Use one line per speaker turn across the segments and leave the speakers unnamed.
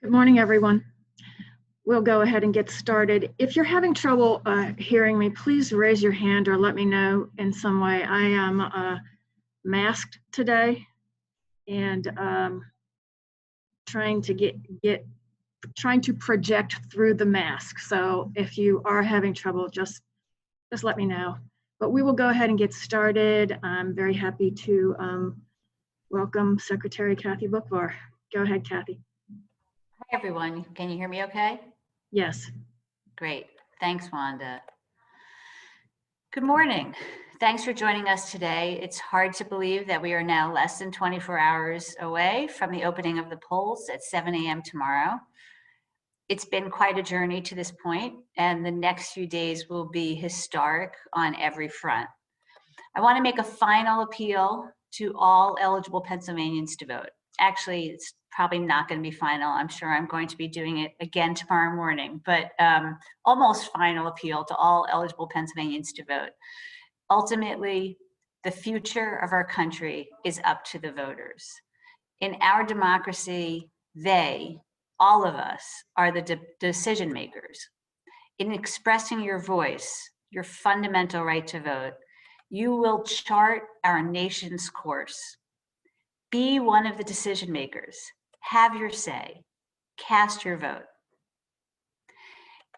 Good morning, everyone. We'll go ahead and get started. If you're having trouble hearing me, please raise your hand or let me know in some way. I am masked today and trying to project through the mask. So if you are having trouble, just let me know. But we will go ahead and get started. I'm very happy to welcome Secretary Kathy Boockvar. Go ahead, Kathy.
Hi, everyone. Can you hear me okay?
Yes.
Great. Thanks, Wanda. Good morning. Thanks for joining us today. It's hard to believe that we are now less than 24 hours away from the opening of the polls at 7 a.m. tomorrow. It's been quite a journey to this point, and the next few days will be historic on every front. I want to make a final appeal to all eligible Pennsylvanians to vote. Actually, it's probably not going to be final. I'm sure I'm going to be doing it again tomorrow morning, but almost final appeal to all eligible Pennsylvanians to vote. Ultimately, the future of our country is up to the voters. In our democracy, all of us, are the decision makers. In expressing your voice, your fundamental right to vote, you will chart our nation's course. Be one of the decision makers. Have your say. Cast your vote.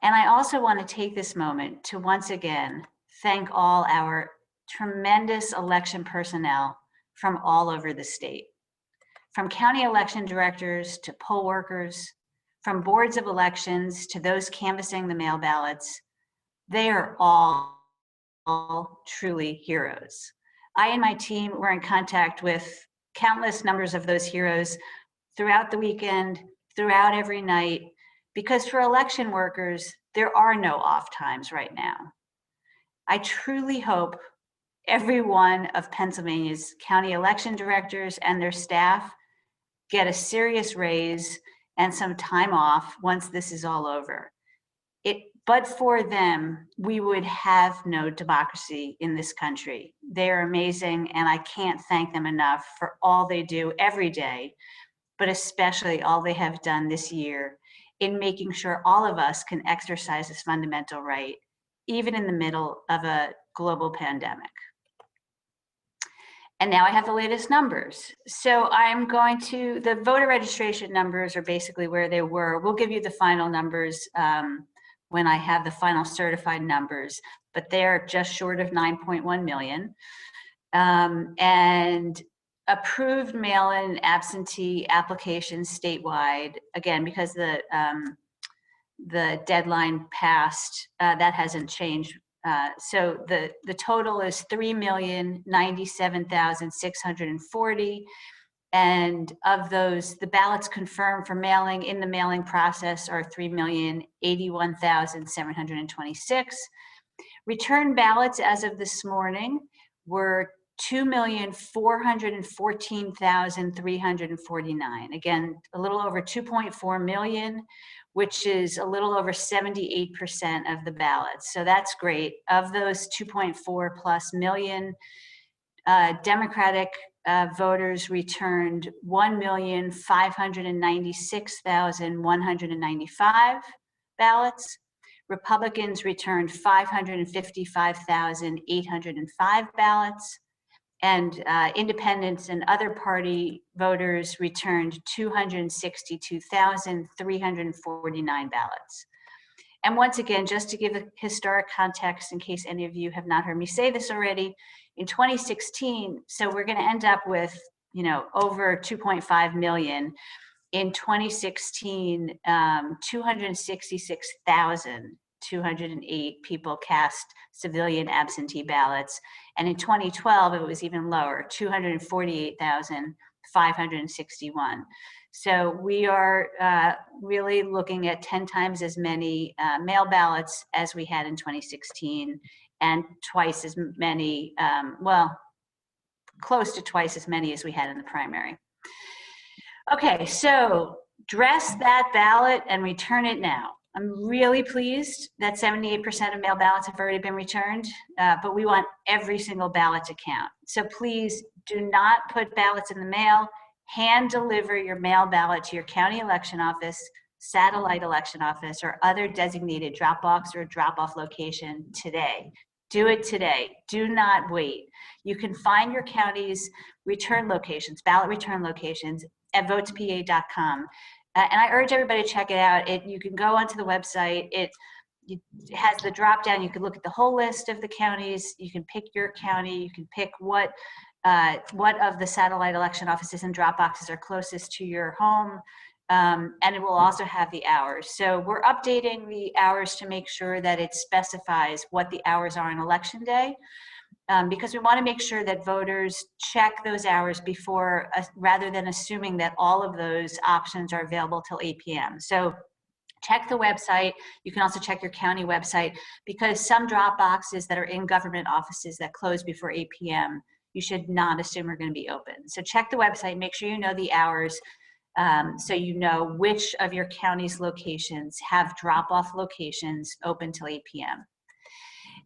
And I also want to take this moment to once again thank all our tremendous election personnel from all over the state. From county election directors to poll workers, from boards of elections to those canvassing the mail ballots, they are all truly heroes. I and my team were in contact with countless numbers of those heroes throughout the weekend, throughout every night, because for election workers, there are no off times right now. I truly hope every one of Pennsylvania's county election directors and their staff get a serious raise and some time off once this is all over. But for them, we would have no democracy in this country. They are amazing, and I can't thank them enough for all they do every day, but especially all they have done this year in making sure all of us can exercise this fundamental right, even in the middle of a global pandemic. And now I have the latest numbers. So the voter registration numbers are basically where they were. We'll give you the final numbers when I have the final certified numbers, but they're just short of 9.1 million. And approved mail-in absentee applications statewide, again, because the deadline passed, that hasn't changed. So the total is 3,097,640. And of those, the ballots confirmed for mailing in the mailing process are 3,081,726. Return ballots as of this morning were 2,414,349. Again, a little over 2.4 million, which is a little over 78% of the ballots. So that's great. Of those 2.4 plus million, Democratic voters returned 1,596,195 ballots. Republicans returned 555,805 ballots. And independents and other party voters returned 262,349 ballots. And once again, just to give a historic context in case any of you have not heard me say this already, in 2016, so we're going to end up with, over 2.5 million. In 2016, 266,208 people cast civilian absentee ballots. And in 2012, it was even lower, 248,561. So we are really looking at 10 times as many mail ballots as we had in 2016, and twice as many, close to twice as many as we had in the primary. Okay, so dress that ballot and return it now. I'm really pleased that 78% of mail ballots have already been returned, but we want every single ballot to count. So please do not put ballots in the mail hand deliver your mail ballot to your county election office, satellite election office, or other designated drop box or drop off location today. Do it today. Do not wait. You can find your county's return locations, ballot return locations, at votespa.com. And I urge everybody to check it out. You can go onto the website. It has the drop down. You can look at the whole list of the counties. You can pick your county. You can pick what of the satellite election offices and drop boxes are closest to your home. And it will also have the hours. So we're updating the hours to make sure that it specifies what the hours are on election day, because we want to make sure that voters check those hours before, rather than assuming that all of those options are available till 8 p.m. So check the website. You can also check your county website, because some drop boxes that are in government offices that close before 8 p.m., you should not assume are going to be open. So check the website, make sure you know the hours, so you know which of your county's locations have drop-off locations open till 8 p.m.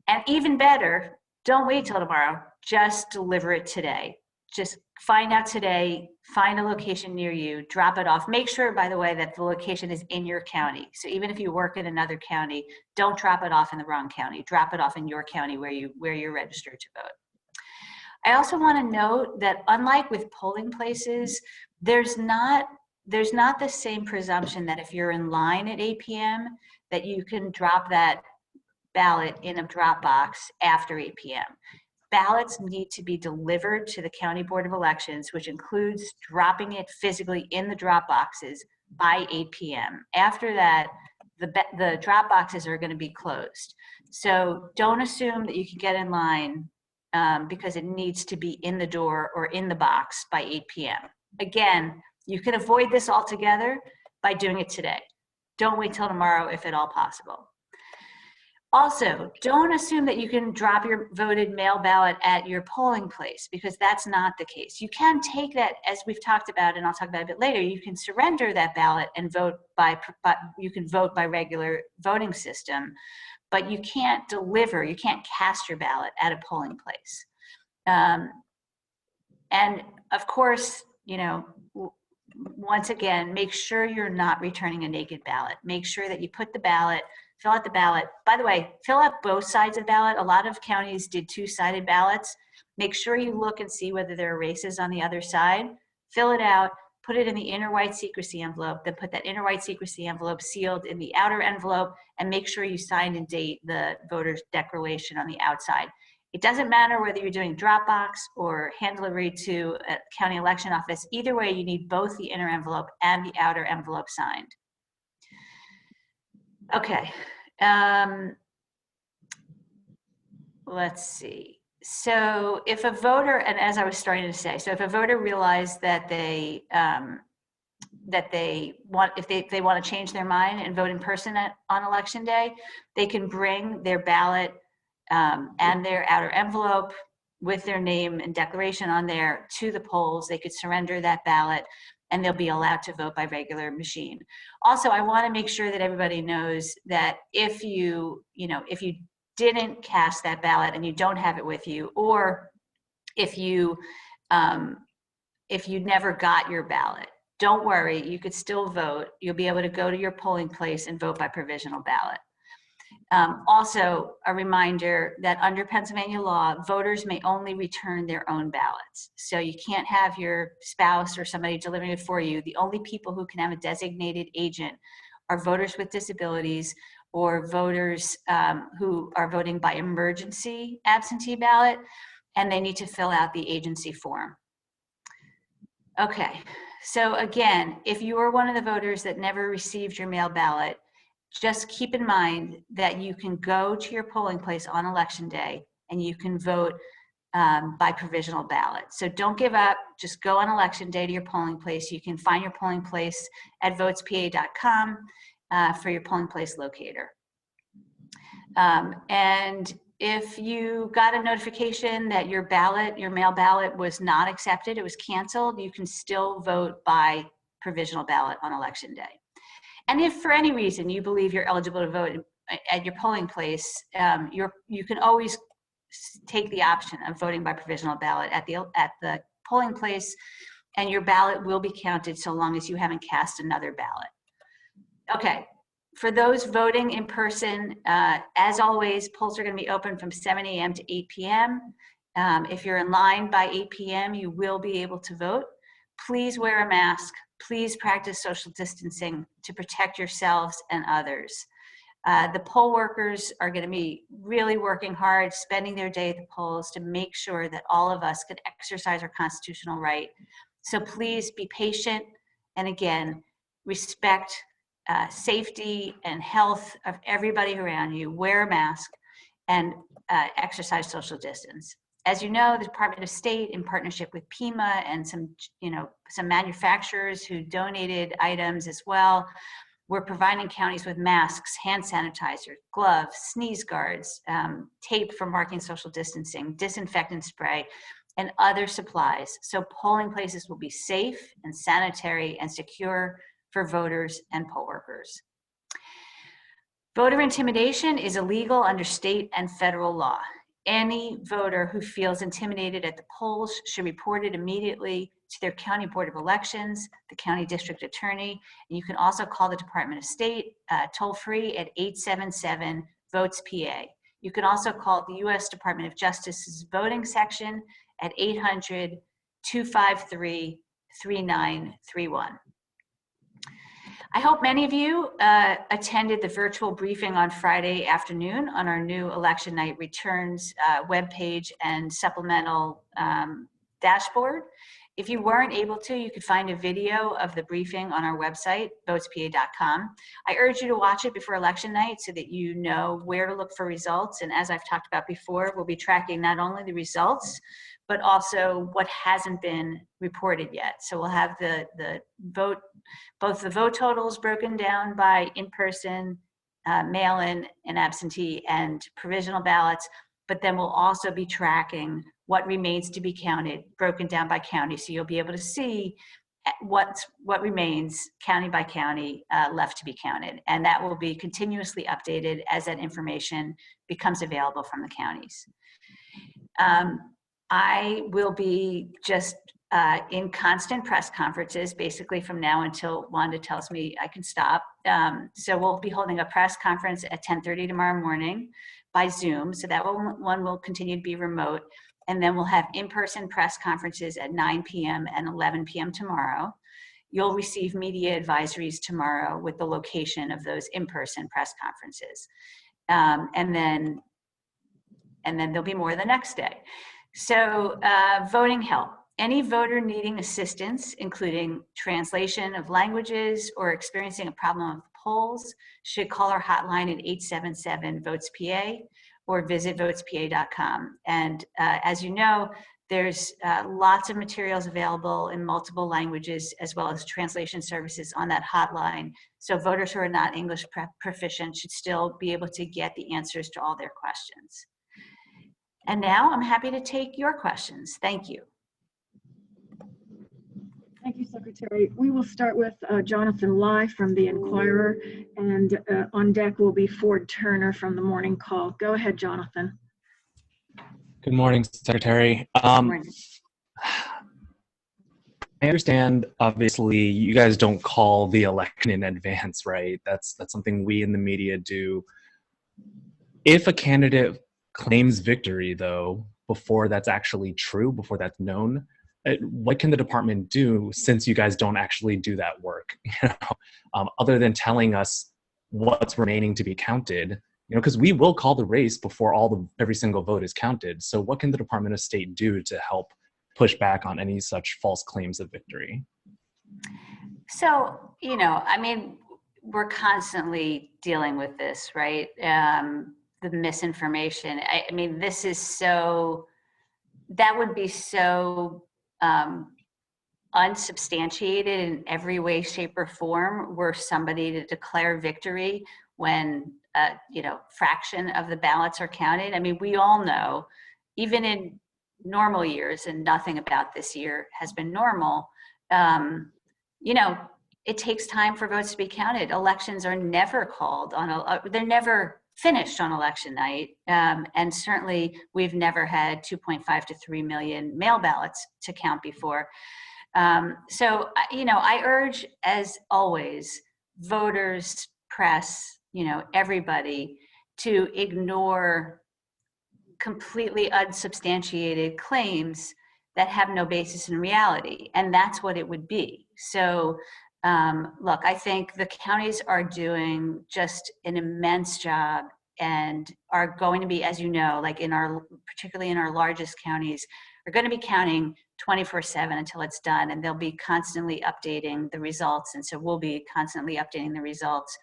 And even better, don't wait till tomorrow, just deliver it today. Just find out today, find a location near you, drop it off. Make sure, by the way, that the location is in your county. So even if you work in another county, don't drop it off in the wrong county. Drop it off in your county where you're registered to vote. I also want to note that unlike with polling places, there's not the same presumption that if you're in line at 8 p.m. that you can drop that ballot in a drop box after 8 p.m. Ballots need to be delivered to the County Board of Elections, which includes dropping it physically in the drop boxes by 8 p.m. After that, the drop boxes are going to be closed. So don't assume that you can get in line because it needs to be in the door or in the box by 8 p.m. Again, you can avoid this altogether by doing it today. Don't wait till tomorrow if at all possible. Also, don't assume that you can drop your voted mail ballot at your polling place, because that's not the case. You can take that, as we've talked about, and I'll talk about it a bit later, you can surrender that ballot and vote you can vote by regular voting system, but you can't cast your ballot at a polling place. And of course, once again, make sure you're not returning a naked ballot. Make sure that you put the ballot, fill out the ballot. By the way, fill out both sides of the ballot. A lot of counties did two-sided ballots. Make sure you look and see whether there are races on the other side. Fill it out, put it in the inner white secrecy envelope, then put that inner white secrecy envelope sealed in the outer envelope, and make sure you sign and date the voter's declaration on the outside. It doesn't matter whether you're doing Dropbox or hand delivery to a county election office. Either way, you need both the inner envelope and the outer envelope signed. Okay, let's see. So if a voter, and as I was starting to say, so if a voter realized that they want to change their mind and vote in person on election day, they can bring their ballot and their outer envelope with their name and declaration on there to the polls. They could surrender that ballot and they'll be allowed to vote by regular machine. Also, I want to make sure that everybody knows that if you didn't cast that ballot and you don't have it with you, or if you never got your ballot, don't worry, you could still vote. You'll be able to go to your polling place and vote by provisional ballot. Also, a reminder that under Pennsylvania law, voters may only return their own ballots. So you can't have your spouse or somebody delivering it for you. The only people who can have a designated agent are voters with disabilities or voters who are voting by emergency absentee ballot, and they need to fill out the agency form. Okay, so again, if you are one of the voters that never received your mail ballot, just keep in mind that you can go to your polling place on election day and you can vote by provisional ballot. So don't give up, just go on election day to your polling place. You can find your polling place at votespa.com for your polling place locator. And if you got a notification that your mail ballot was not accepted, it was canceled, you can still vote by provisional ballot on election day. And if for any reason you believe you're eligible to vote at your polling place, you can always take the option of voting by provisional ballot at the polling place, and your ballot will be counted so long as you haven't cast another ballot. Okay, for those voting in person, as always, polls are going to be open from 7 a.m. to 8 p.m. If you're in line by 8 p.m., you will be able to vote. Please wear a mask. Please practice social distancing to protect yourselves and others. The poll workers are going to be really working hard, spending their day at the polls to make sure that all of us can exercise our constitutional right. So please be patient, and again, respect safety and health of everybody around you. Wear a mask and exercise social distance. As you know, the Department of State, in partnership with PEMA and some manufacturers who donated items as well, we're providing counties with masks, hand sanitizer, gloves, sneeze guards, tape for marking social distancing, disinfectant spray, and other supplies. So polling places will be safe and sanitary and secure for voters and poll workers. Voter intimidation is illegal under state and federal law. Any voter who feels intimidated at the polls should report it immediately to their county board of elections, the county district attorney, and you can also call the Department of State toll free at 877-VOTES-PA. You can also call the U.S. Department of Justice's voting section at 800-253-3931. I hope many of you attended the virtual briefing on Friday afternoon on our new election night returns webpage and supplemental dashboard. If you weren't able to, you could find a video of the briefing on our website, votespa.com. I urge you to watch it before election night so that you know where to look for results. And as I've talked about before, we'll be tracking not only the results, but also what hasn't been reported yet. So we'll have both the vote totals broken down by in-person, mail-in, and absentee, and provisional ballots, but then we'll also be tracking what remains to be counted, broken down by county. So you'll be able to see what remains county by county left to be counted. And that will be continuously updated as that information becomes available from the counties. I will be just in constant press conferences, basically from now until Wanda tells me I can stop. So we'll be holding a press conference at 10:30 tomorrow morning by Zoom. So that one will continue to be remote. And then we'll have in-person press conferences at 9 p.m. and 11 p.m. tomorrow. You'll receive media advisories tomorrow with the location of those in-person press conferences. And then there'll be more the next day. So voting help. Any voter needing assistance, including translation of languages or experiencing a problem with polls, should call our hotline at 877-VOTES-PA or visit votespa.com. And as you know, there's lots of materials available in multiple languages, as well as translation services on that hotline. So voters who are not English proficient should still be able to get the answers to all their questions. And now I'm happy to take your questions. Thank you.
Thank you, Secretary. We will start with Jonathan Lai from the Inquirer, and on deck will be Ford Turner from the Morning Call. Go ahead, Jonathan.
Good morning, Secretary.
Good morning.
I understand, obviously, you guys don't call the election in advance, right? That's something we in the media do. If a candidate claims victory, though, before that's actually true, before that's known, what can the department do since you guys don't actually do that work? Other than telling us what's remaining to be counted, because we will call the race before every single vote is counted. So what can the Department of State do to help push back on any such false claims of victory?
So, I mean, we're constantly dealing with this, right? The misinformation. I mean, this is that would be so unsubstantiated in every way, shape, or form were somebody to declare victory when fraction of the ballots are counted. I mean, we all know, even in normal years, and nothing about this year has been normal, it takes time for votes to be counted. Elections are never called they're never finished on election night. And certainly we've never had 2.5 to 3 million mail ballots to count before. So, I urge, as always, voters, press, everybody to ignore completely unsubstantiated claims that have no basis in reality. And that's what it would be. So, look, I think the counties are doing just an immense job and are going to be, as you know, like particularly in our largest counties, are going to be counting 24/7 until it's done, and they'll be constantly updating the results. And so we'll be constantly updating the results.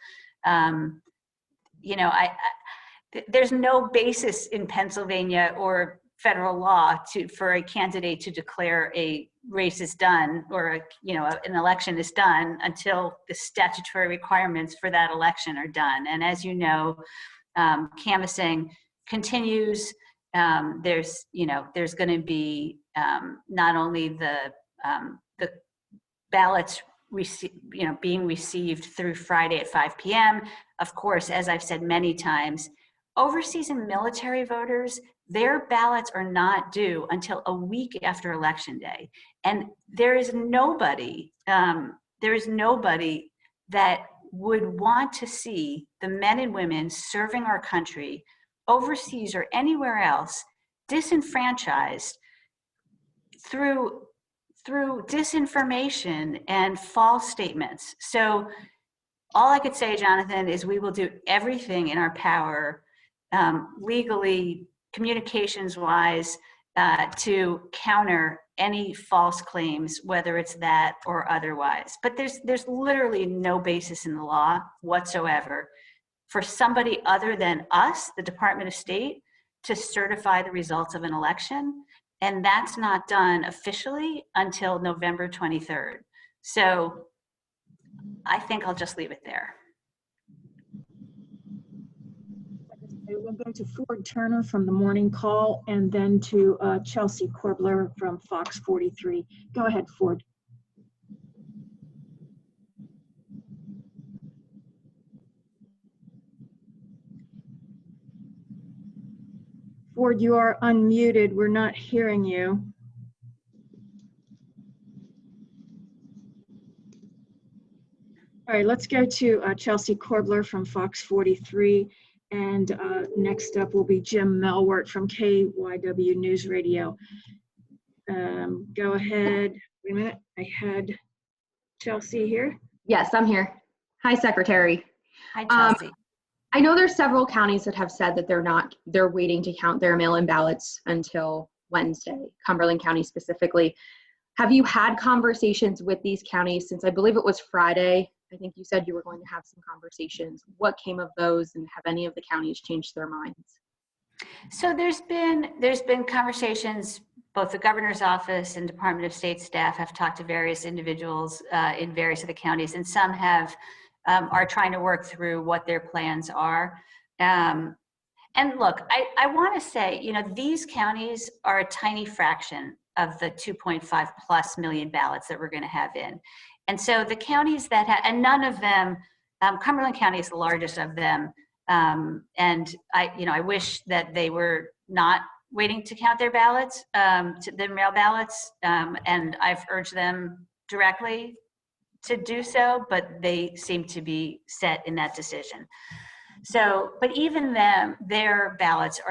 There's no basis in Pennsylvania or federal law for a candidate to declare a race is done or an election is done until the statutory requirements for that election are done. And as you know, canvassing continues. There's going to be not only the ballots being received through Friday at 5 p.m. Of course, as I've said many times, overseas and military voters, their ballots are not due until a week after Election Day. And there is nobody that would want to see the men and women serving our country overseas or anywhere else disenfranchised through disinformation and false statements. So all I could say, Jonathan, is we will do everything in our power, legally, communications-wise, to counter any false claims, whether it's that or otherwise. But there's literally no basis in the law whatsoever for somebody other than us, the Department of State, to certify the results of an election. And that's not done officially until November 23rd. So I think I'll just leave it there.
We'll go to Ford Turner from the Morning Call, and then to Chelsea Corbler from Fox 43. Go ahead, Ford. Ford, you are unmuted. We're not hearing you. All right, let's go to Chelsea Corbler from Fox 43. And next up will be Jim Melwert from KYW News Radio. Go ahead. Wait a minute. I had Chelsea here.
Yes, I'm here. Hi, Secretary.
Hi, Chelsea.
I know there's several counties that have said that they're waiting to count their mail-in ballots until Wednesday, Cumberland County specifically. Have you had conversations with these counties since I believe it was Friday? I think you said you were going to have some conversations. What came of those, and have any of the counties changed their minds?
So there's been conversations. Both the governor's office and Department of State staff have talked to various individuals in various of the counties, and some are trying to work through what their plans are. And look, I want to say, these counties are a tiny fraction of the 2.5 plus million ballots that we're going to have in. And so the counties that have, and none of them, Cumberland County is the largest of them. And I wish that they were not waiting to count their ballots, their mail ballots. And I've urged them directly to do so, but they seem to be set in that decision. So, but even them, their ballots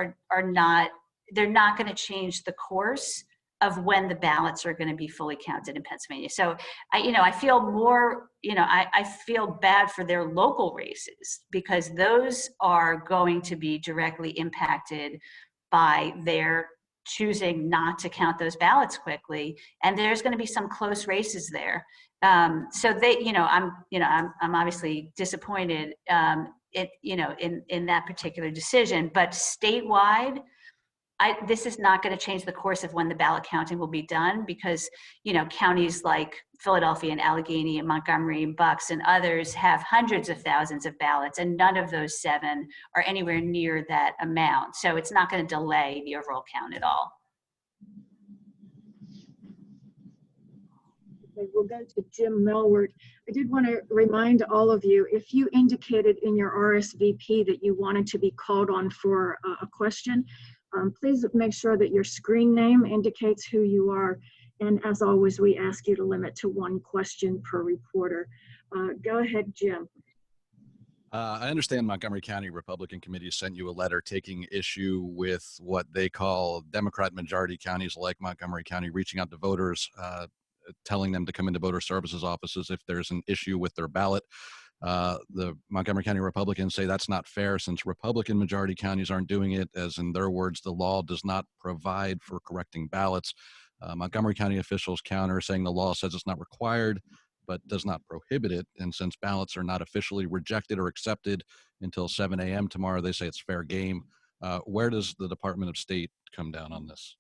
they're not going to change the course of when the ballots are going to be fully counted in Pennsylvania. So I feel more, I feel bad for their local races, because those are going to be directly impacted by their choosing not to count those ballots quickly. And there's going to be some close races there. So they, I'm obviously disappointed in that particular decision, but statewide, this is not going to change the course of when the ballot counting will be done, because, counties like Philadelphia and Allegheny and Montgomery and Bucks and others have hundreds of thousands of ballots, and none of those 7 are anywhere near that amount. So it's not going to delay the overall count at all.
Okay, we'll go to Jim Melwert. I did want to remind all of you, if you indicated in your RSVP that you wanted to be called on for a question, please make sure that your screen name indicates who you are, And as always, we ask you to limit to one question per reporter. Go ahead, Jim.
I understand Montgomery County Republican Committee sent you a letter taking issue with what they call Democrat majority counties like Montgomery County reaching out to voters, telling them to come into voter services offices if there's an issue with their ballot. The Montgomery County Republicans say that's not fair since Republican majority counties aren't doing it. As in their words, the law does not provide for correcting ballots. Montgomery County officials counter, saying the law says it's not required, but does not prohibit it. And since ballots are not officially rejected or accepted until 7 a.m. tomorrow, they say it's fair game. Where does the Department of State come down on this?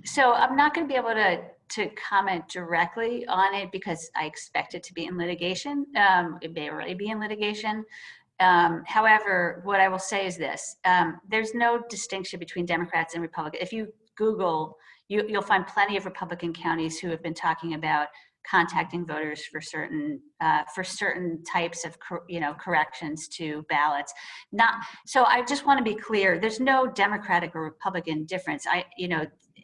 So I'm not going to be able to comment directly on it because I expect it to be in litigation. It may already be in litigation. However, what I will say is this. There's no distinction between Democrats and Republicans. If you Google, you'll find plenty of Republican counties who have been talking about contacting voters for certain types of corrections to ballots. So I just want to be clear. There's no Democratic or Republican difference.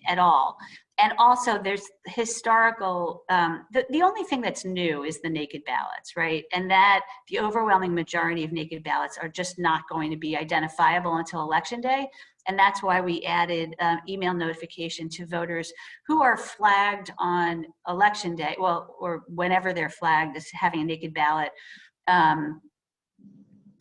At all. And also there's historical, the only thing that's new is the naked ballots, right? And that the overwhelming majority of naked ballots are just not going to be identifiable until Election Day. And that's why we added email notification to voters who are flagged on Election Day, or whenever they're flagged as having a naked ballot,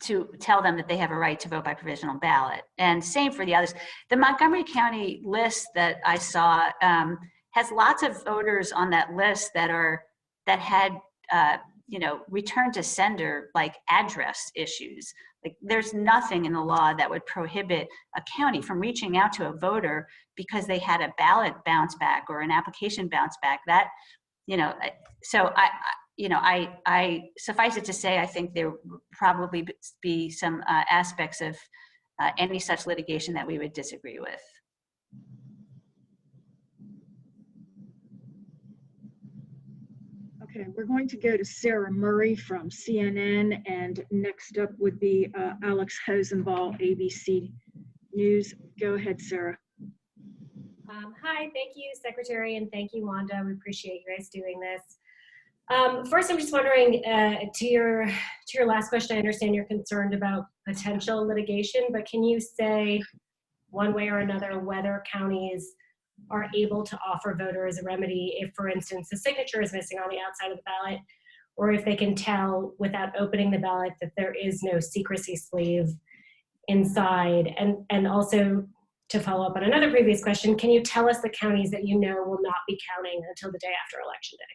to tell them that they have a right to vote by provisional ballot. And same for the others. The Montgomery County list that I saw has lots of voters on that list that had return to sender, like address issues. Like there's nothing in the law that would prohibit a county from reaching out to a voter because they had a ballot bounce back or an application bounce back. So I suffice it to say, I think there would probably be some aspects of any such litigation that we would disagree with.
Okay, we're going to go to Sarah Murray from CNN, and next up would be Alex Hosenball, ABC News. Go ahead, Sarah.
Hi, thank you, Secretary, and thank you, Wanda. We appreciate you guys doing this. First, I'm just wondering, to your last question, I understand you're concerned about potential litigation, but can you say one way or another whether counties are able to offer voters a remedy if, for instance, the signature is missing on the outside of the ballot, or if they can tell without opening the ballot that there is no secrecy sleeve inside? And also, to follow up on another previous question, can you tell us the counties that you know will not be counting until the day after Election Day?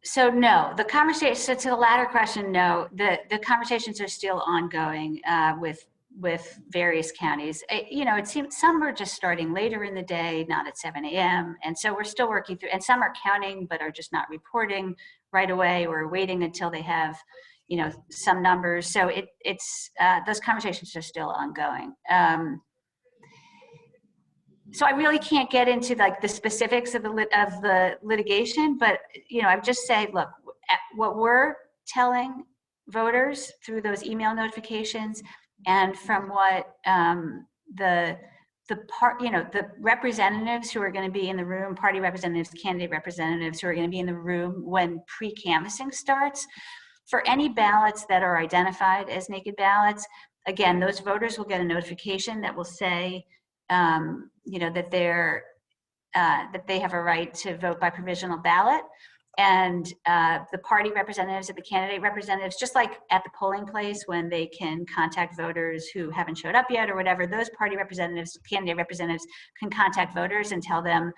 So no, the conversation, so to the latter question, no, the conversations are still ongoing with various counties. It seems some are just starting later in the day, not at 7 a.m. And so we're still working through, and some are counting, but are just not reporting right away or waiting until they have, some numbers. So it's those conversations are still ongoing. So I really can't get into like the specifics of the litigation, but I would just say, look, what we're telling voters through those email notifications, and from what the representatives who are going to be in the room, party representatives, candidate representatives who are going to be in the room when pre-canvassing starts, for any ballots that are identified as naked ballots, again, those voters will get a notification that will say, that they have a right to vote by provisional ballot, and the party representatives and the candidate representatives, just like at the polling place when they can contact voters who haven't showed up yet or whatever, those party representatives, candidate representatives can contact voters and tell them,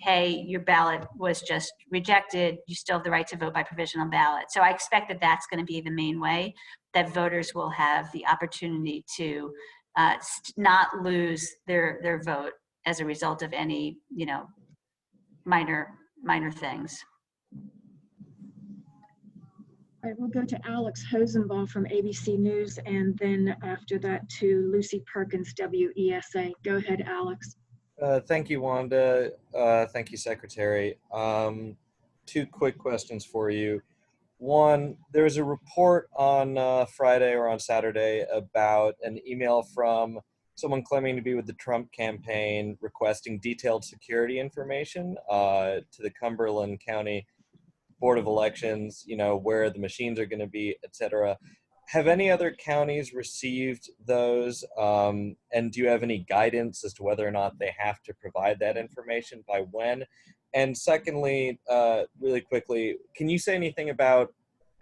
hey, your ballot was just rejected. You still have the right to vote by provisional ballot. So I expect that that's going to be the main way that voters will have the opportunity to not lose their vote as a result of any, minor things.
All right, we'll go to Alex Hosenball from ABC News, and then after that to Lucy Perkins, WESA. Go ahead, Alex.
Thank you, Wanda. Thank you, Secretary. Two quick questions for you. One, there was a report on Friday or on Saturday about an email from someone claiming to be with the Trump campaign requesting detailed security information to the Cumberland County Board of Elections, you know, where the machines are going to be, etc. Have any other counties received those? And do you have any guidance as to whether or not they have to provide that information, by when? And secondly, really quickly, can you say anything about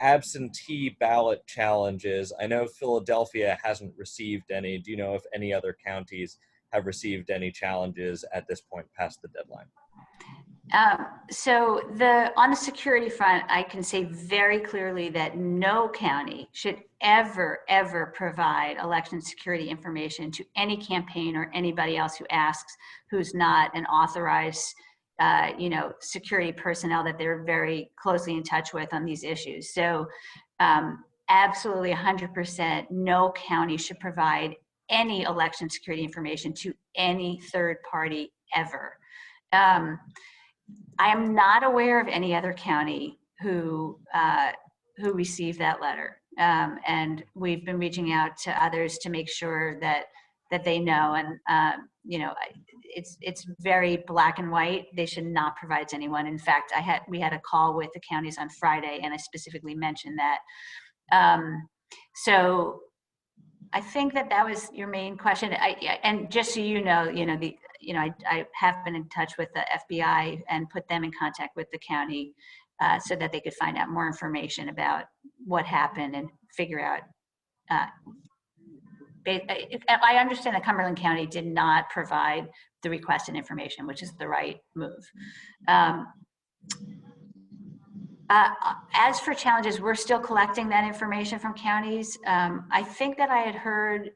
absentee ballot challenges? I know Philadelphia hasn't received any. Do you know if any other counties have received any challenges at this point past the deadline?
So on the security front, I can say very clearly that no county should ever provide election security information to any campaign or anybody else who asks, who's not an authorized security personnel that they're very closely in touch with on these issues. So absolutely 100%, no county should provide any election security information to any third party ever. I am not aware of any other county who received that letter, and we've been reaching out to others to make sure that they know. And it's very black and white. They should not provide to anyone. In fact, we had a call with the counties on Friday, and I specifically mentioned that. So I think that was your main question. And just so you know, I have been in touch with the FBI and put them in contact with the county so that they could find out more information about what happened and figure out. I understand that Cumberland County did not provide the requested information, which is the right move. As for challenges, we're still collecting that information from counties. I think that I had heard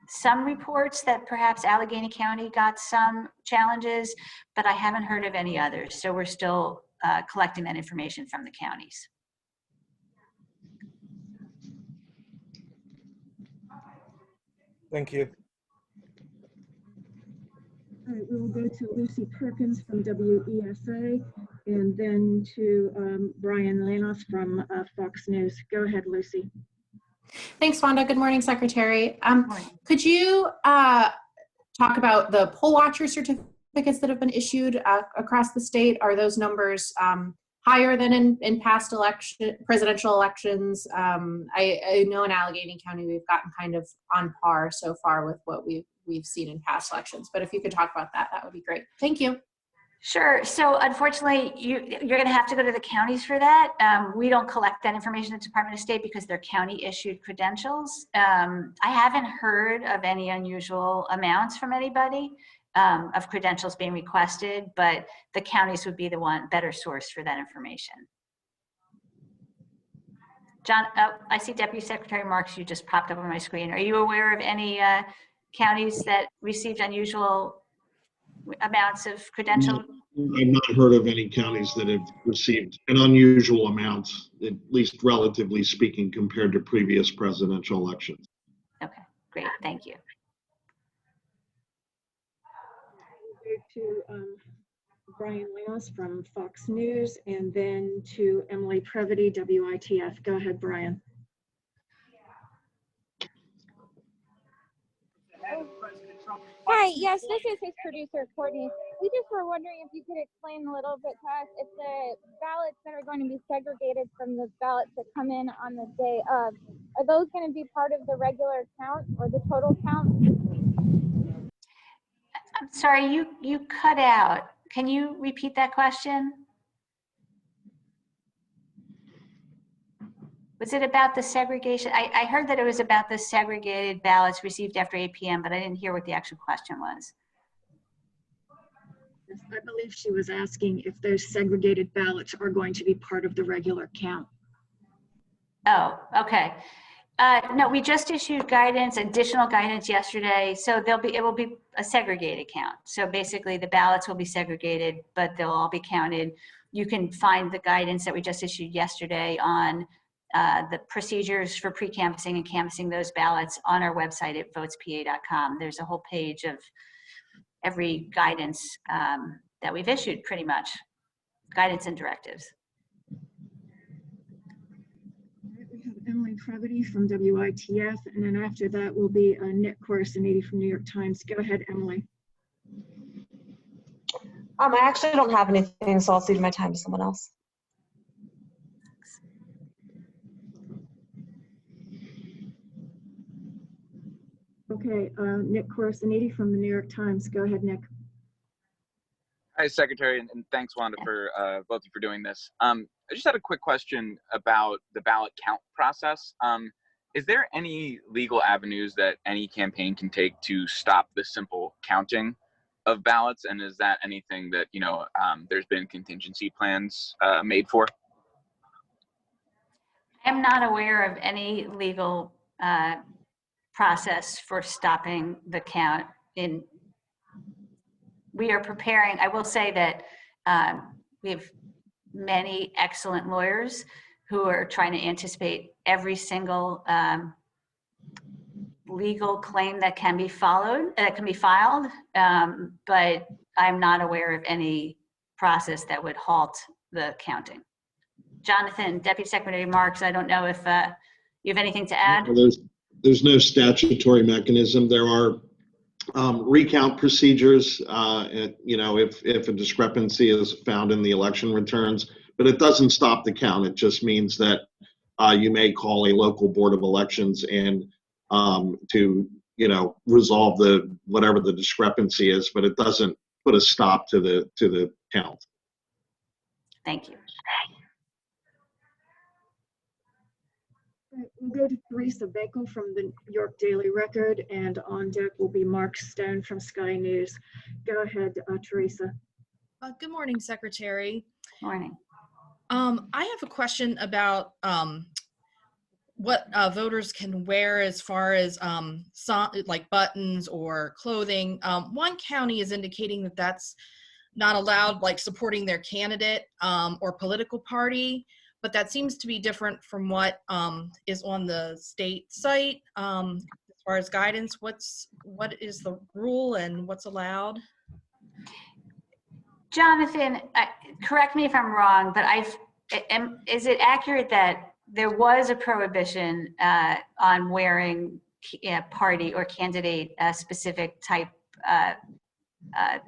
some reports that perhaps Allegheny County got some challenges, but I haven't heard of any others. So we're still collecting that information from the counties.
Thank you.
All right, we will go to Lucy Perkins from WESA, and then to Brian Lanos from Fox News. Go ahead, Lucy.
Thanks, Wanda. Good morning, Secretary. Could you talk about the poll watcher certificates that have been issued across the state? Are those numbers higher than in past presidential elections? I know in Allegheny County we've gotten kind of on par so far with what we've seen in past elections, but if you could talk about that, that would be great. Thank you.
Sure. So unfortunately, you're going to have to go to the counties for that. We don't collect that information at the Department of State because they're county issued credentials. I haven't heard of any unusual amounts from anybody of credentials being requested, but the counties would be the better source for that information. John, I see Deputy Secretary Marks, you just popped up on my screen. Are you aware of any counties that received unusual amounts of credential?
I've not heard of any counties that have received an unusual amount, at least relatively speaking, compared to previous presidential elections.
Okay, great, thank you.
To Brian Lanos from Fox News, and then to Emily Previty, WITF. Go ahead, Brian.
Hi, yes, this is his producer, Courtney. We just were wondering if you could explain a little bit to us if the ballots that are going to be segregated from the ballots that come in on the day of, are those going to be part of the regular count or the total count?
I'm sorry, you cut out. Can you repeat that question? Was it about the segregation? I heard that it was about the segregated ballots received after 8 p.m., but I didn't hear what the actual question was.
I believe she was asking if those segregated ballots are going to be part of the regular count.
Oh, okay. No, we just issued guidance, additional guidance yesterday. So it will be a segregated count. So basically the ballots will be segregated, but they'll all be counted. You can find the guidance that we just issued yesterday on the procedures for pre-canvassing and canvassing those ballots on our website at votespa.com. There's a whole page of every guidance that we've issued, pretty much, guidance and directives.
We have Emily Crevity from WITF, and then after that will be Nick Corasaniti from New York Times. Go ahead, Emily.
I actually don't have anything, so I'll cede my time to someone else.
Okay, Nick Corasaniti from the New York Times. Go ahead, Nick.
Hi, Secretary, and thanks, Wanda, for both of you for doing this. I just had a quick question about the ballot count process. Is there any legal avenues that any campaign can take to stop the simple counting of ballots? And is that anything that, there's been contingency plans made for?
I'm not aware of any legal process for stopping the count. We are preparing, I will say that we have many excellent lawyers who are trying to anticipate every single legal claim that can be filed, but I'm not aware of any process that would halt the counting. Jonathan, Deputy Secretary Marks, I don't know if you have anything to add?
There's no statutory mechanism. There are recount procedures, if a discrepancy is found in the election returns, but it doesn't stop the count. It just means that you may call a local board of elections and to resolve whatever the discrepancy is, but it doesn't put a stop to the count.
Thank you.
We'll go to Teresa Bakel from the New York Daily Record, and on deck will be Mark Stone from Sky News. Go ahead, Teresa.
Good morning, Secretary.
Morning.
I have a question about what voters can wear as far as like buttons or clothing. One county is indicating that that's not allowed, like supporting their candidate or political party. But that seems to be different from what is on the state site as far as guidance. What is the rule and what's allowed?
Jonathan, correct me if I'm wrong, but is it accurate that there was a prohibition on wearing party or candidate specific type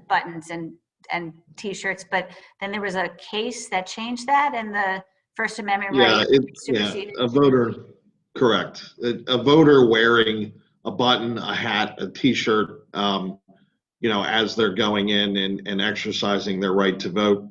buttons and T-shirts, but then there was a case that changed that and the First Amendment right superseded?
A voter, correct. A voter wearing a button, a hat, a T-shirt, as they're going in and exercising their right to vote,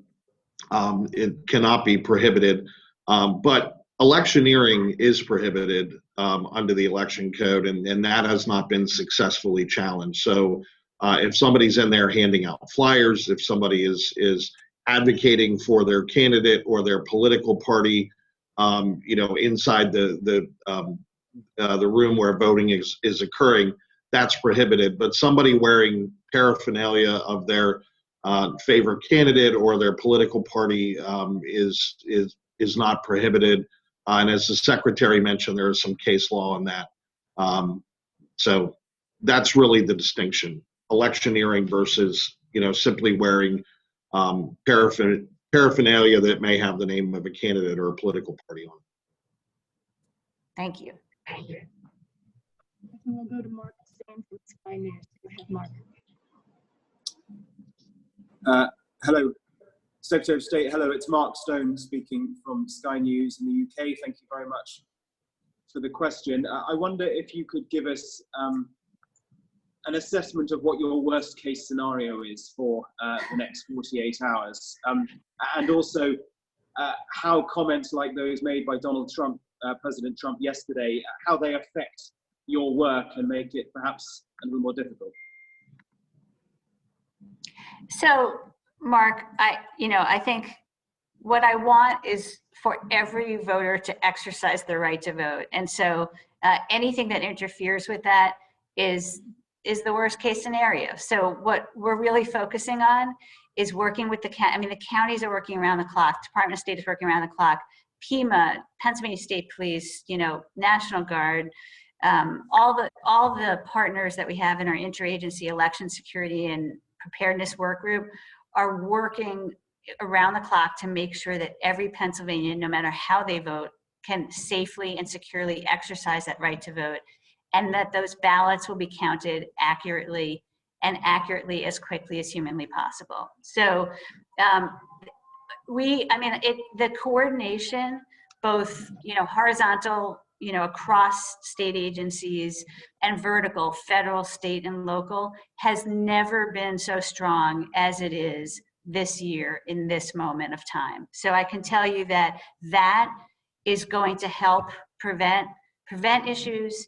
it cannot be prohibited. But electioneering is prohibited under the election code, and that has not been successfully challenged. So if somebody's in there handing out flyers, if somebody is advocating for their candidate or their political party, inside the room where voting is occurring, that's prohibited. But somebody wearing paraphernalia of their favorite candidate or their political party is not prohibited. And as the Secretary mentioned, there is some case law on that. So that's really the distinction: electioneering versus simply wearing paraphernalia that may have the name of a candidate or a political party on it.
Thank you.
And we'll go to Mark Stone from Sky News. Go ahead, Mark.
Hello, Secretary of State. Hello, it's Mark Stone speaking from Sky News in the UK. Thank you very much for the question. I wonder if you could give us an assessment of what your worst case scenario is for the next 48 hours. And also how comments like those made by Donald Trump, President Trump yesterday, how they affect your work and make it perhaps a little more difficult.
So, Mark, I think what I want is for every voter to exercise their right to vote. And so anything that interferes with that is the worst case scenario. So what we're really focusing on is working with the counties are working around the clock, Department of State is working around the clock, PEMA, Pennsylvania State Police, National Guard, all the partners that we have in our interagency election security and preparedness work group are working around the clock to make sure that every Pennsylvanian, no matter how they vote, can safely and securely exercise that right to vote, and that those ballots will be counted accurately and accurately as quickly as humanly possible. So the coordination, both, horizontal, across state agencies, and vertical, federal, state, and local, has never been so strong as it is this year in this moment of time. So I can tell you that that is going to help prevent issues,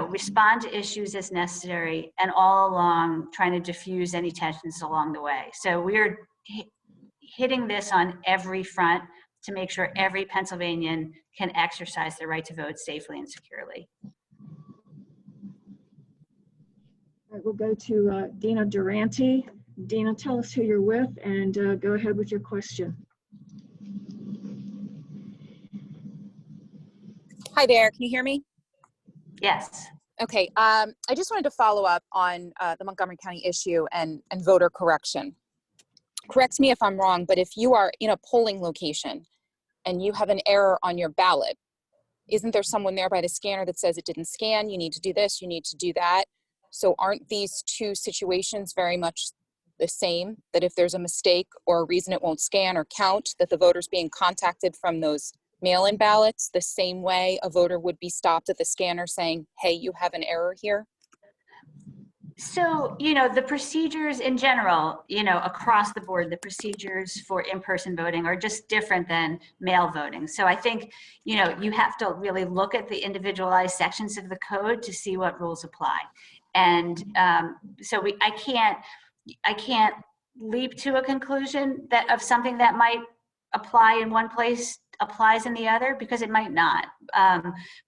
respond to issues as necessary, and all along trying to diffuse any tensions along the way. So we're hitting this on every front to make sure every Pennsylvanian can exercise their right to vote safely and securely.
All right, we'll go to Dina Durante. Dina, tell us who you're with and go ahead with your question.
Hi there, can you hear me?
Yes.
Okay, I just wanted to follow up on the Montgomery County issue and voter correction. Correct me if I'm wrong, but if you are in a polling location and you have an error on your ballot, isn't there someone there by the scanner that says it didn't scan, you need to do this, you need to do that? So aren't these two situations very much the same, that if there's a mistake or a reason it won't scan or count, that the voter's being contacted from those mail-in ballots the same way a voter would be stopped at the scanner saying, hey, you have an error here?
So, the procedures in general, across the board, the procedures for in-person voting are just different than mail voting. So I think, you have to really look at the individualized sections of the code to see what rules apply. And so I can't leap to a conclusion that of something that might apply in one place applies in the other, because it might not.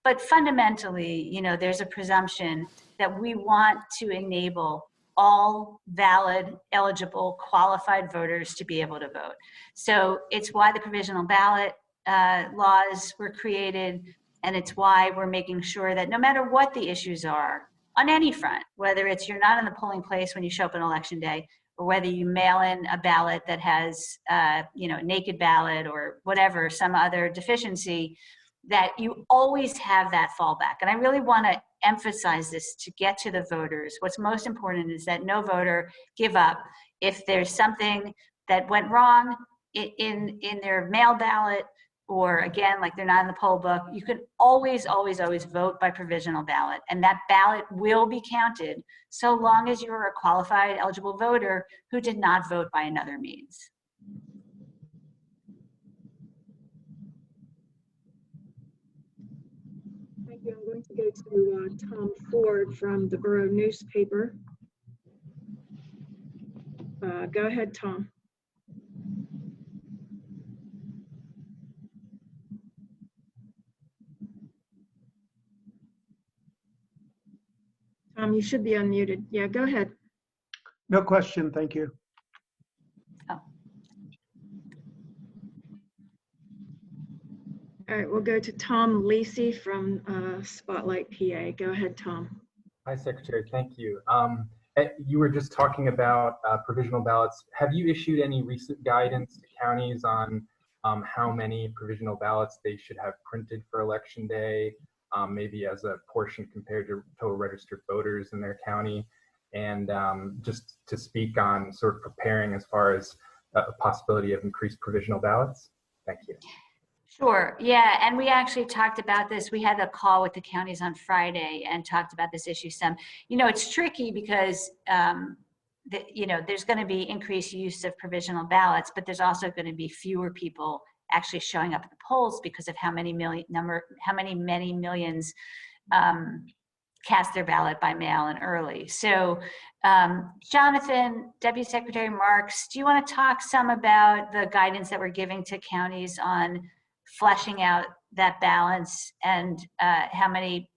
But fundamentally, there's a presumption that we want to enable all valid, eligible, qualified voters to be able to vote. So it's why the provisional ballot laws were created, and it's why we're making sure that no matter what the issues are on any front, whether it's you're not in the polling place when you show up on election day, or whether you mail in a ballot that has, naked ballot or whatever, some other deficiency, that you always have that fallback. And I really want to emphasize this to get to the voters. What's most important is that no voter give up. If there's something that went wrong in their mail ballot, or again, like they're not in the poll book, you can always, always, always vote by provisional ballot. And that ballot will be counted so long as you're a qualified, eligible voter who did not vote by another means.
Thank you. I'm going to go to Tom Ford from the Borough newspaper. Go ahead, Tom. Tom, you should be unmuted. Yeah, go ahead.
No question, thank you.
Oh.
All right, we'll go to Tom Lacey from Spotlight, PA. Go ahead, Tom.
Hi, Secretary, thank you. You were just talking about provisional ballots. Have you issued any recent guidance to counties on how many provisional ballots they should have printed for Election Day, maybe as a portion compared to total registered voters in their county? And just to speak on sort of preparing as far as a possibility of increased provisional ballots? Thank you.
Sure, yeah, and we actually talked about this. We had a call with the counties on Friday and talked about this issue some. It's tricky because, there's going to be increased use of provisional ballots, but there's also going to be fewer people actually showing up at the polls because of how many millions cast their ballot by mail and early. So, Jonathan, Deputy Secretary Marks, do you want to talk some about the guidance that we're giving to counties on fleshing out that balance and how many,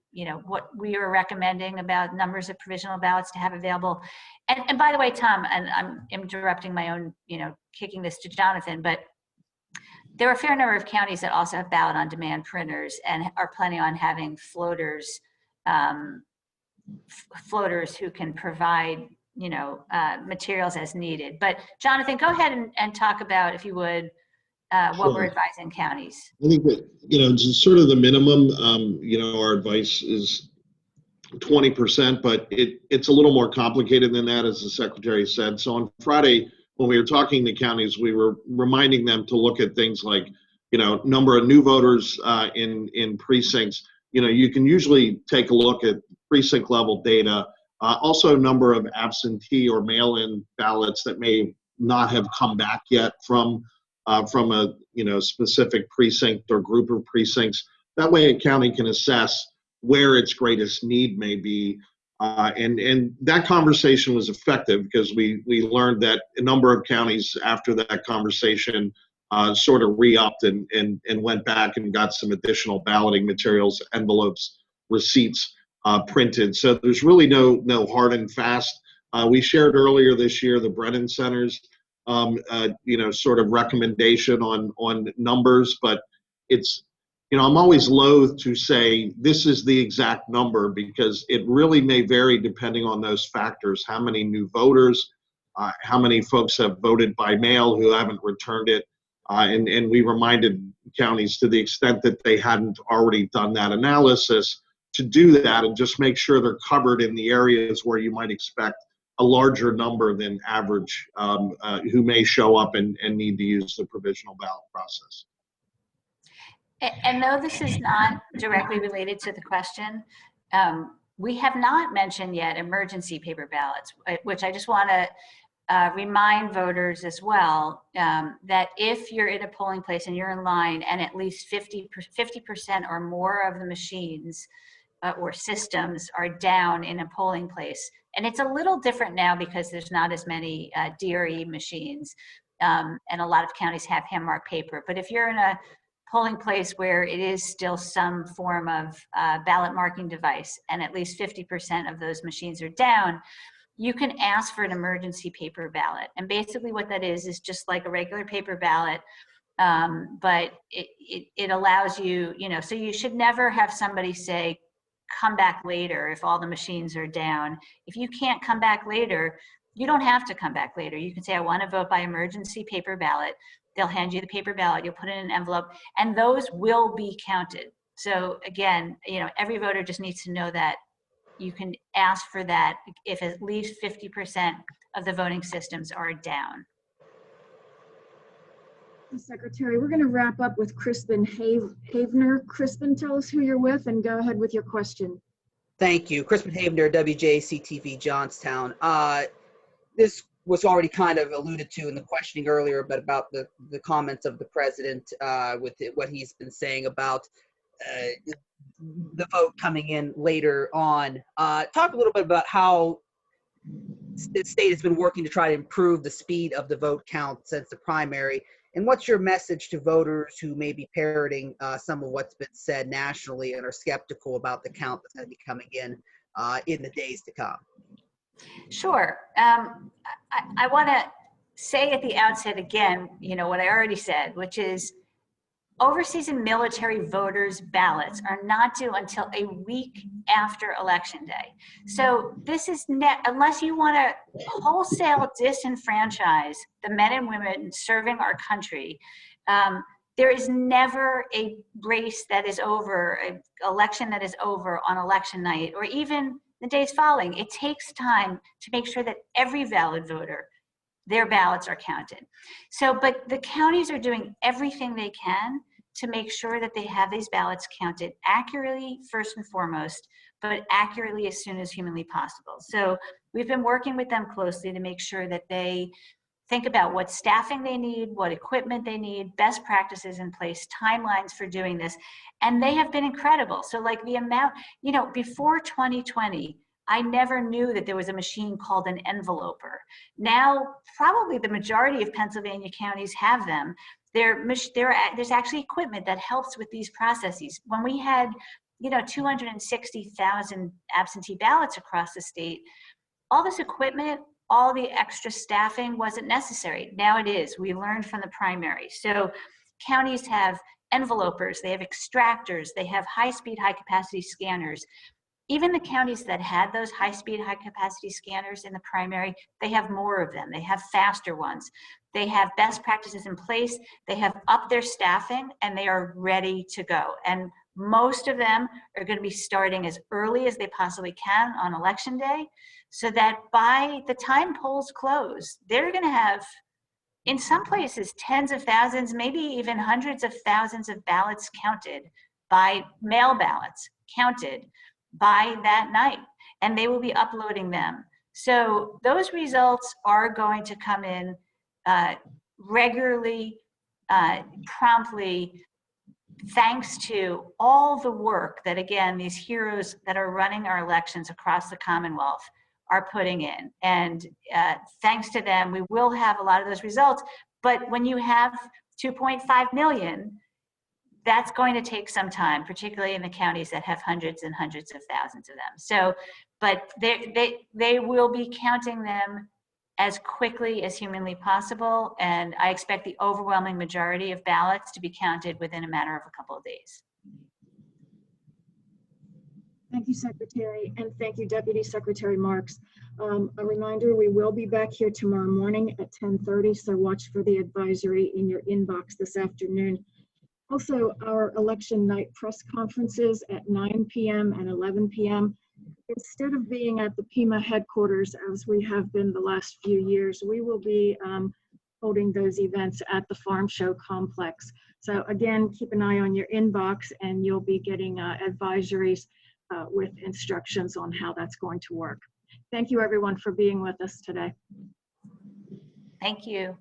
what we are recommending about numbers of provisional ballots to have available? And by the way, Tom, and I'm interrupting my own, kicking this to Jonathan, but there are a fair number of counties that also have ballot on demand printers and are planning on having floaters who can provide, materials as needed. But Jonathan, go ahead and talk about, if you would, what we're
Sure.
advising counties.
I think that, just sort of the minimum, our advice is 20%, but it's a little more complicated than that, as the secretary said. So on Friday, when we were talking to counties, we were reminding them to look at things like, number of new voters in precincts. You can usually take a look at precinct level data. Also, number of absentee or mail-in ballots that may not have come back yet from a specific precinct or group of precincts. That way, a county can assess where its greatest need may be. And that conversation was effective because we learned that a number of counties after that conversation sort of re-upped and went back and got some additional balloting materials, envelopes, receipts printed. So there's really no hard and fast. We shared earlier this year the Brennan Center's sort of recommendation on numbers, but it's, I'm always loath to say this is the exact number because it really may vary depending on those factors. How many new voters, how many folks have voted by mail who haven't returned it. And we reminded counties, to the extent that they hadn't already done that analysis, to do that and just make sure they're covered in the areas where you might expect a larger number than average who may show up and need to use the provisional ballot process.
And though this is not directly related to the question, we have not mentioned yet emergency paper ballots, which I just want to remind voters as well, that if you're in a polling place and you're in line and at least 50% or more of the machines or systems are down in a polling place, and it's a little different now because there's not as many DRE machines, and a lot of counties have hand-marked paper, but if you're in a polling place where it is still some form of ballot marking device and at least 50% of those machines are down, you can ask for an emergency paper ballot. And basically what that is just like a regular paper ballot, but it allows you, so you should never have somebody say, come back later if all the machines are down. If you can't come back later, you don't have to come back later. You can say, I want to vote by emergency paper ballot. They'll hand you the paper ballot, you'll put it in an envelope, and those will be counted. So again, every voter just needs to know that you can ask for that if at least 50% of the voting systems are down.
Secretary, we're going to wrap up with Crispin Havener. Crispin, tell us who you're with and go ahead with your question.
Thank you. Crispin Havener, WJCTV Johnstown. This was already kind of alluded to in the questioning earlier, but about the comments of the president with what he's been saying about the vote coming in later on. Talk a little bit about how the state has been working to try to improve the speed of the vote count since the primary. And what's your message to voters who may be parroting some of what's been said nationally and are skeptical about the count that's going to be coming in the days to come?
Sure. I want to say at the outset again, what I already said, which is overseas and military voters' ballots are not due until a week after Election Day. So this is unless you want to wholesale disenfranchise the men and women serving our country, there is never a race that is over, an election that is over on election night, or even the days following. It takes time to make sure that every valid voter, their ballots are counted. So, but the counties are doing everything they can to make sure that they have these ballots counted accurately, first and foremost, but accurately as soon as humanly possible. So we've been working with them closely to make sure that they think about what staffing they need, what equipment they need, best practices in place, timelines for doing this. And they have been incredible. So like the amount, before 2020, I never knew that there was a machine called an enveloper. Now, probably the majority of Pennsylvania counties have them. There's actually equipment that helps with these processes. When we had, 260,000 absentee ballots across the state, all this equipment, all the extra staffing wasn't necessary. Now it is. We learned from the primary. So counties have envelopers, they have extractors, they have high-speed, high-capacity scanners. Even the counties that had those high-speed, high-capacity scanners in the primary, they have more of them. They have faster ones. They have best practices in place. They have upped their staffing and they are ready to go. And most of them are going to be starting as early as they possibly can on election day, so that by the time polls close, they're going to have, in some places, tens of thousands, maybe even hundreds of thousands of ballots counted, by mail ballots counted by that night, and they will be uploading them. So those results are going to come in regularly, promptly, thanks to all the work that, again, these heroes that are running our elections across the Commonwealth are putting in. And thanks to them, we will have a lot of those results. But when you have 2.5 million, that's going to take some time, particularly in the counties that have hundreds and hundreds of thousands of them. So, but they will be counting them as quickly as humanly possible, and I expect the overwhelming majority of ballots to be counted within a matter of a couple of days.
Thank you, Secretary, and thank you, Deputy Secretary Marks. A reminder, we will be back here tomorrow morning at 10:30, so watch for the advisory in your inbox this afternoon. Also, our election night press conferences at 9 p.m. and 11 p.m. Instead of being at the PEMA headquarters, as we have been the last few years, we will be holding those events at the Farm Show Complex. So again, keep an eye on your inbox and you'll be getting advisories with instructions on how that's going to work. Thank you everyone for being with us today.
Thank you.